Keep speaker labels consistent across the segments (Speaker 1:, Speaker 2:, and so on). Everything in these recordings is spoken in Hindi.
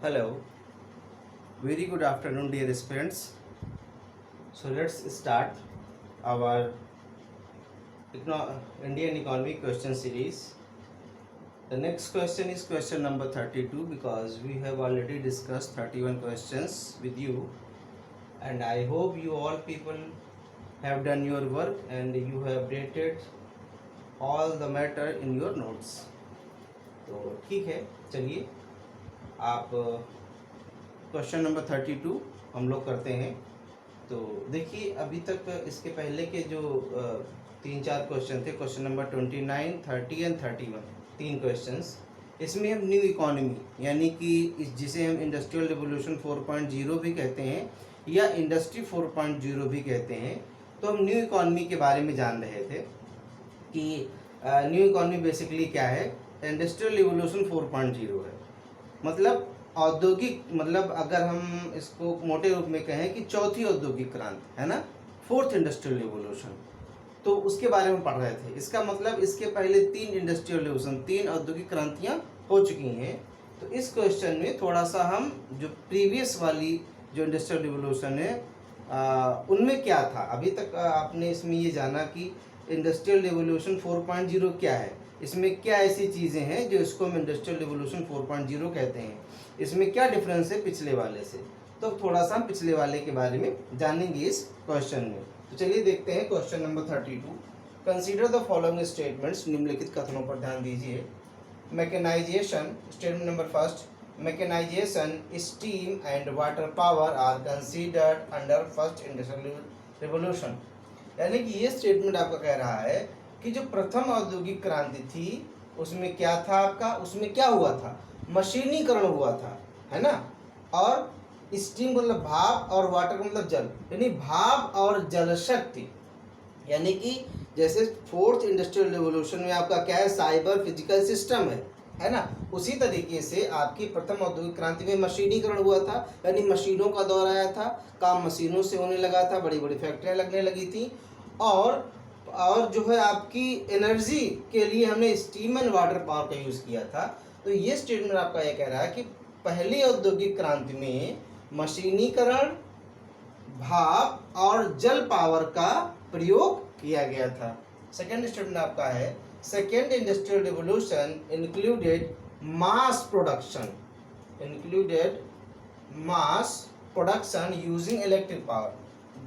Speaker 1: Hello, very good afternoon, dear students. So let's start our Indian economy question series. The next question is question number 32 because we have already discussed 31 questions with you, and I hope you all people have done your work and you have updated all the matter in your notes. तो ठीक है, चलिए आप क्वेश्चन नंबर 32 हम लोग करते हैं। तो देखिए अभी तक इसके पहले के जो 3-4 क्वेश्चन थे, क्वेश्चन नंबर 29, 30 एंड 31, 3 क्वेश्चंस, इसमें हम न्यू इकोनॉमी यानी कि जिसे हम इंडस्ट्रियल रिवोल्यूशन 4.0 भी कहते हैं या इंडस्ट्री 4.0 भी कहते हैं, तो हम न्यू इकोनॉमी के बारे में जान रहे थे कि न्यू इकोनॉमी बेसिकली क्या है। इंडस्ट्रियल रिवोल्यूशन 4.0 है, मतलब औद्योगिक, मतलब अगर हम इसको मोटे रूप में कहें कि चौथी औद्योगिक क्रांति है ना, फोर्थ इंडस्ट्रियल रिवोल्यूशन, तो उसके बारे में पढ़ रहे थे। इसका मतलब इसके पहले 3 इंडस्ट्रियल रिवोल्यूशन, 3 औद्योगिक क्रांतियां हो चुकी हैं। तो इस क्वेश्चन में थोड़ा सा हम जो प्रीवियस वाली जो इंडस्ट्रियल रिवोल्यूशन है उनमें क्या था, अभी तक आपने इसमें ये जाना कि इंडस्ट्रियल रिवोल्यूशन 4.0 क्या है, इसमें क्या ऐसी चीज़ें हैं जो इसको हम इंडस्ट्रियल रिवोल्यूशन 4.0 कहते हैं, इसमें क्या डिफरेंस है पिछले वाले से। तो थोड़ा सा हम पिछले वाले के बारे में जानेंगे इस क्वेश्चन में। तो चलिए देखते हैं question number 32। Consider the following statements, निम्नलिखित कथनों पर ध्यान दीजिए। Mechanisation, statement number first, mechanisation, steam and water power are considered under first industrial revolution. यानी कि ये स्टेटमेंट आपका कह रहा है कि जो प्रथम औद्योगिक क्रांति थी उसमें क्या था आपका, उसमें क्या हुआ था, मशीनीकरण हुआ था, है ना। और स्टीम मतलब भाप और वाटर मतलब जल, यानी भाप और जल शक्ति, यानी कि जैसे फोर्थ इंडस्ट्रियल रिवोल्यूशन में आपका क्या है, साइबर फिजिकल सिस्टम है ना, उसी तरीके से आपकी प्रथम औद्योगिक क्रांति में मशीनीकरण हुआ था, यानी मशीनों का दौर आया था, काम मशीनों से होने लगा था, बड़ी बड़ी फैक्ट्रियाँ लगने लगी थी, और जो है आपकी एनर्जी के लिए हमने स्टीम एंड वाटर पावर का यूज़ किया था। तो ये स्टेटमेंट आपका ये कह रहा है कि पहली औद्योगिक क्रांति में मशीनीकरण, भाप और जल पावर का प्रयोग किया गया था। सेकेंड स्टेटमेंट आपका है, second industrial revolution included mass production using electric power.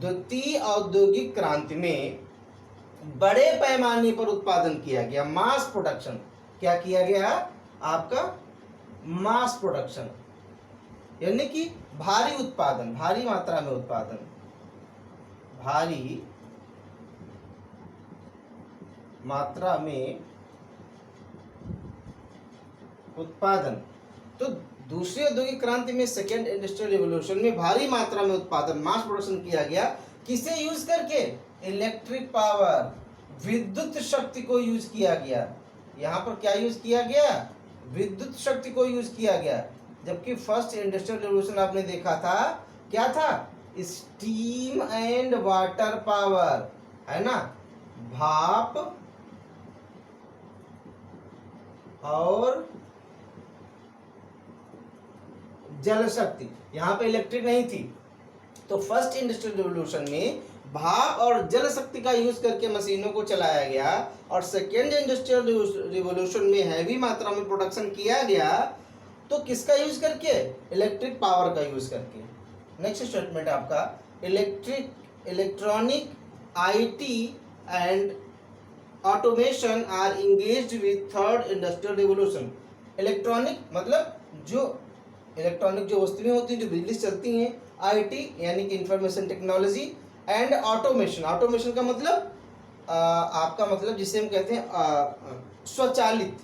Speaker 1: द्वितीय औद्योगिक क्रांति में बड़े पैमाने पर उत्पादन किया गया, मास प्रोडक्शन। क्या किया गया आपका, मास प्रोडक्शन, यानी कि भारी उत्पादन, भारी मात्रा में उत्पादन, भारी मात्रा में उत्पादन। तो दूसरी औद्योगिक क्रांति में, सेकेंड इंडस्ट्रियल रिवोल्यूशन में भारी मात्रा में उत्पादन, मास प्रोडक्शन किया गया, किसे यूज करके, इलेक्ट्रिक पावर, विद्युत शक्ति को यूज किया गया। यहाँ पर क्या यूज किया गया, विद्युत शक्ति को यूज किया गया। जबकि फर्स्ट इंडस्ट्रियल रिवोल्यूशन आपने देखा था, क्या था, स्टीम एंड वाटर पावर, है ना, भाप और जल शक्ति, यहाँ पे इलेक्ट्रिक नहीं थी। तो फर्स्ट इंडस्ट्रियल रिवोल्यूशन में भाप और जल शक्ति का यूज करके मशीनों को चलाया गया, और सेकेंड इंडस्ट्रियल रिवोल्यूशन में हैवी मात्रा में प्रोडक्शन किया गया, तो किसका यूज करके, इलेक्ट्रिक पावर का यूज करके। नेक्स्ट स्टेटमेंट आपका, electronic, IT and automation are engaged with third industrial revolution. Electronic मतलब जो इलेक्ट्रॉनिक जो वस्तुएं होती हैं जो बिजली से चलती हैं, आईटी यानी कि information technology, and automation, automation का मतलब आपका मतलब जिसे हम कहते हैं स्वचालित,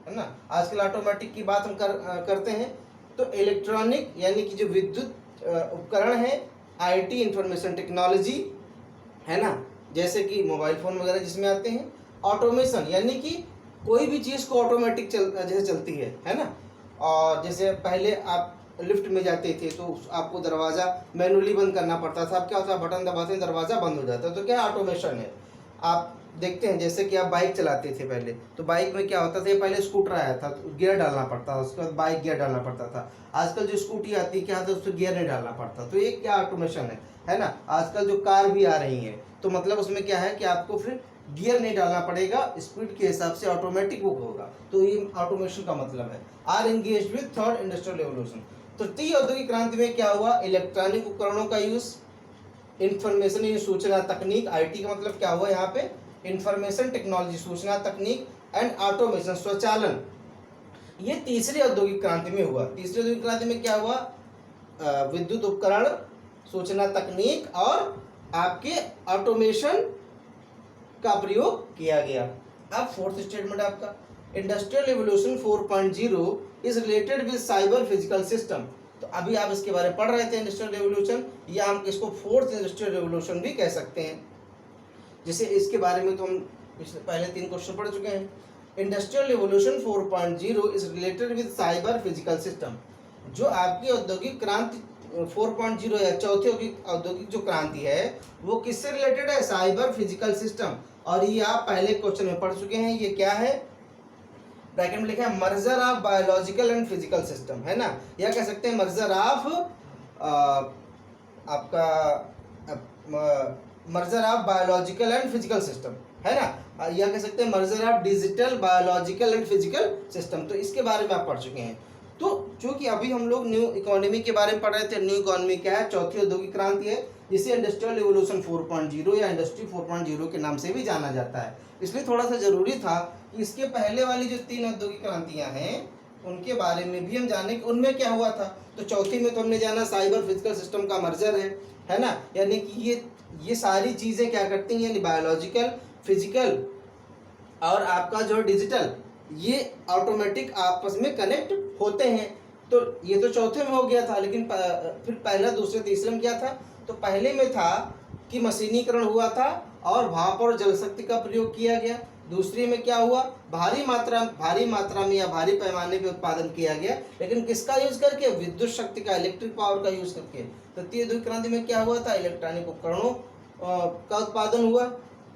Speaker 1: है ना, आजकल ऑटोमेटिक की बात हम करते हैं। तो इलेक्ट्रॉनिक यानी कि जो विद्युत उपकरण है, आईटी इंफॉर्मेशन टेक्नोलॉजी, है ना, जैसे कि मोबाइल फोन वगैरह जिसमें आते हैं। ऑटोमेशन यानी कि कोई भी चीज़ को ऑटोमेटिक जैसे चलती है ना। और जैसे पहले आप लिफ्ट में जाते थे तो आपको दरवाज़ा मैनुअली बंद करना पड़ता था, अब क्या होता है, बटन दबाते हैं दरवाज़ा बंद हो जाता है, तो क्या ऑटोमेशन है। आप देखते हैं, जैसे कि आप बाइक चलाते थे पहले, तो बाइक में क्या होता था, ये पहले स्कूटर आया था तो गियर डालना पड़ता था, उसके बाद बाइक गियर डालना पड़ता था। आजकल जो स्कूटी आती है क्या होता है, उसमें गियर नहीं डालना पड़ता, तो ये क्या ऑटोमेशन है ना। आजकल जो कार भी आ रही हैं तो मतलब उसमें क्या है कि आपको फिर गियर नहीं डालना पड़ेगा, स्पीड के हिसाब से ऑटोमेटिक वो होगा, तो ये ऑटोमेशन का मतलब है। Are engaged with third industrial revolution. तृतीय औद्योगिक क्रांति में क्या हुआ, इलेक्ट्रॉनिक उपकरणों का यूज, इंफॉर्मेशन यानी सूचना तकनीक, आईटी का मतलब क्या हुआ यहाँ पे, इंफॉर्मेशन टेक्नोलॉजी, सूचना तकनीक, एंड ऑटोमेशन, स्वचालन, ये तीसरी औद्योगिक क्रांति में हुआ। तीसरी औद्योगिक क्रांति में क्या हुआ, विद्युत उपकरण, सूचना तकनीक और आपके ऑटोमेशन का प्रयोग किया गया। अब फोर्थ स्टेटमेंट आपका, industrial revolution 4.0 is related with cyber physical system. तो अभी आप इसके बारे में पढ़ रहे थे इंडस्ट्रियल रिवोल्यूशन, या हम इसको फोर्थ इंडस्ट्रियल रिवोल्यूशन भी कह सकते हैं। जैसे इसके बारे में तो हम पहले 3 क्वेश्चन पढ़ चुके हैं। Industrial revolution 4.0 is related with cyber physical system. जो आपकी औद्योगिक क्रांति 4.0 या चौथी औद्योगिक जो क्रांति है वो किससे रिलेटेड है, साइबर फिजिकल सिस्टम। और ये आप पहले क्वेश्चन में पढ़ चुके हैं, ये क्या है, ब्रैकेट में लिखा है merger of biological and physical system, है ना, या कह सकते हैं मर्जर ऑफ आपका merger of biological and physical system, है ना, या कह सकते हैं merger of digital biological and physical system. तो इसके बारे में आप पढ़ चुके हैं। तो चूंकि अभी हम लोग न्यू इकोनॉमी के बारे में पढ़ रहे थे, न्यू इकोनॉमी क्या है, चौथी औद्योगिक क्रांति है, जिसे इंडस्ट्रियल रिवोल्यूशन 4.0 या इंडस्ट्री 4.0 के नाम से भी जाना जाता है। इसलिए थोड़ा सा जरूरी था कि इसके पहले वाली जो 3 औद्योगिक क्रांतियां हैं उनके बारे में भी हम जाने कि उनमें क्या हुआ था। तो चौथी में तो हमने जाना साइबर फिजिकल सिस्टम का मर्जर है ना, यानी कि ये सारी चीजें क्या करती हैं, यानी बायोलॉजिकल, फिजिकल और आपका जो डिजिटल, ये ऑटोमेटिक आपस में कनेक्ट होते हैं। तो ये तो चौथे में हो गया था, लेकिन फिर पहला, दूसरे, तीसरे में क्या था, तो पहले में था कि मशीनीकरण हुआ था और भाप और जल शक्ति का प्रयोग किया गया। दूसरी में क्या हुआ, भारी मात्रा में या भारी पैमाने पे उत्पादन किया गया, लेकिन किसका यूज करके, विद्युत शक्ति का, इलेक्ट्रिक पावर का यूज करके। तृतीय औद्योगिक क्रांति में क्या हुआ था, इलेक्ट्रॉनिक उपकरणों का उत्पादन हुआ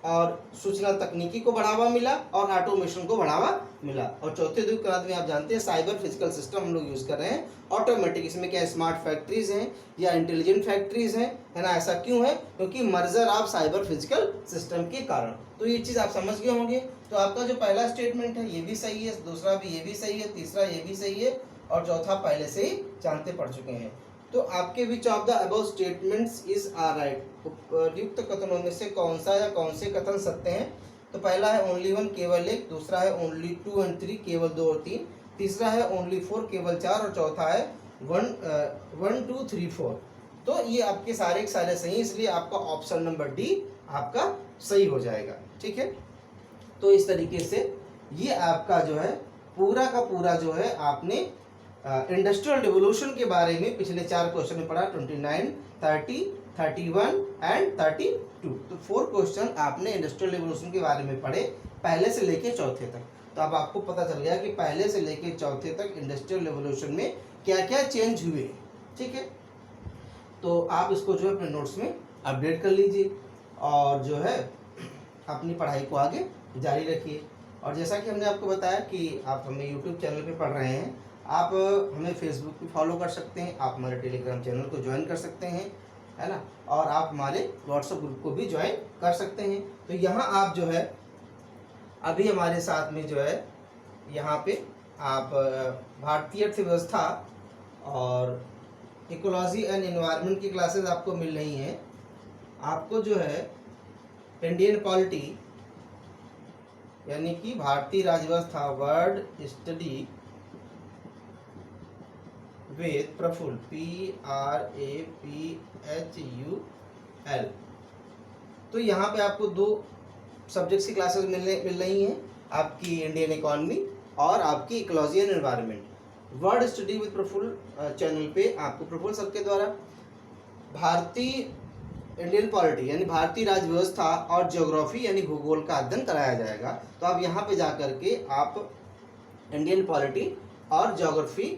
Speaker 1: और सूचना तकनीकी को बढ़ावा मिला और ऑटोमेशन को बढ़ावा मिला। और चौथे औद्योगिक क्रांति में आप जानते हैं साइबर फिजिकल सिस्टम हम लोग यूज कर रहे हैं, ऑटोमेटिक। इसमें क्या स्मार्ट फैक्ट्रीज हैं या इंटेलिजेंट फैक्ट्रीज हैं, है ना। ऐसा क्यों है, क्योंकि merger of cyber physical system के कारण। तो ये चीज आप समझ गए होंगे। तो आपका जो पहला स्टेटमेंट है ये भी सही है, दूसरा भी ये भी सही है, तीसरा ये भी सही है और चौथा पहले से ही जानते पड़ चुके हैं। तो आपके which of the above statements is are right, उपयुक्त कथनों में से कौन सा या कौन से कथन सत्य हैं। तो पहला है ओनली 1 केवल 1, दूसरा है ओनली 2 एंड 3 केवल 2 और 3, तीसरा है ओनली 4 केवल 4 और चौथा है 1 2 3 4। तो ये आपके सारे के सारे सही, इसलिए आपका ऑप्शन नंबर डी आपका सही हो जाएगा, ठीक है। तो इस तरीके से ये आपका जो है पूरा का पूरा जो है आपने इंडस्ट्रियल रिवोल्यूशन के बारे में पिछले 4 क्वेश्चन में पढ़ा, 29, 30, 31 एंड 32। तो 4 क्वेश्चन आपने इंडस्ट्रियल रिवोल्यूशन के बारे में पढ़े पहले से लेके चौथे तक। तो अब आपको पता चल गया कि पहले से लेके चौथे तक इंडस्ट्रियल रिवोल्यूशन में क्या क्या चेंज हुए, ठीक है। तो आप इसको जो है अपने नोट्स में अपडेट कर लीजिए और जो है अपनी पढ़ाई को आगे जारी रखिए। और जैसा कि हमने आपको बताया कि आप हमें यूट्यूब चैनल पे पढ़ रहे हैं, आप हमें फेसबुक पे फॉलो कर सकते हैं, आप हमारे टेलीग्राम चैनल को ज्वाइन कर सकते हैं, है ना, और आप हमारे व्हाट्सएप ग्रुप को भी ज्वाइन कर सकते हैं। तो यहाँ आप जो है अभी हमारे साथ में जो है यहाँ पे आप भारतीय अर्थव्यवस्था और इकोलॉजी एंड एनवायरनमेंट की क्लासेस आपको मिल रही हैं। आपको जो है इंडियन पॉलिटी यानी कि भारतीय राज्यव्यवस्था word study with Praphul PRAPHUL, तो यहाँ पे आपको 2 सब्जेक्ट्स की क्लासेस मिल रही हैं, आपकी इंडियन इकोनॉमी और आपकी ecology and environment. Word study with Prafull channel पे आपको प्रफुल्ल सर के द्वारा भारतीय इंडियन पॉलिटी यानी भारतीय राज्य व्यवस्था और ज्योग्राफी यानी भूगोल का अध्ययन कराया जाएगा। तो आप यहाँ पे जाकर के आप इंडियन पॉलिटी और ज्योग्राफी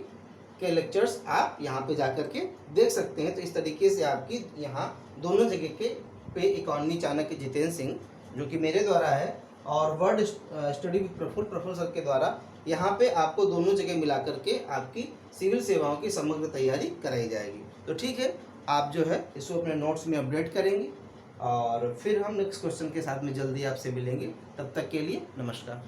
Speaker 1: के लेक्चर्स आप यहाँ पे जाकर के देख सकते हैं। तो इस तरीके से आपकी यहाँ दोनों जगह के पे इकोनॉमी चाणक्य जितेंद्र सिंह जो कि मेरे द्वारा है, और word study with Prafull sir के द्वारा, यहाँ पे आपको दोनों जगह मिला करके आपकी सिविल सेवाओं की समग्र तैयारी कराई जाएगी। तो ठीक है, आप जो है इसको अपने नोट्स में अपडेट करेंगे, और फिर हम नेक्स्ट क्वेश्चन के साथ में जल्दी आपसे मिलेंगे। तब तक के लिए नमस्कार।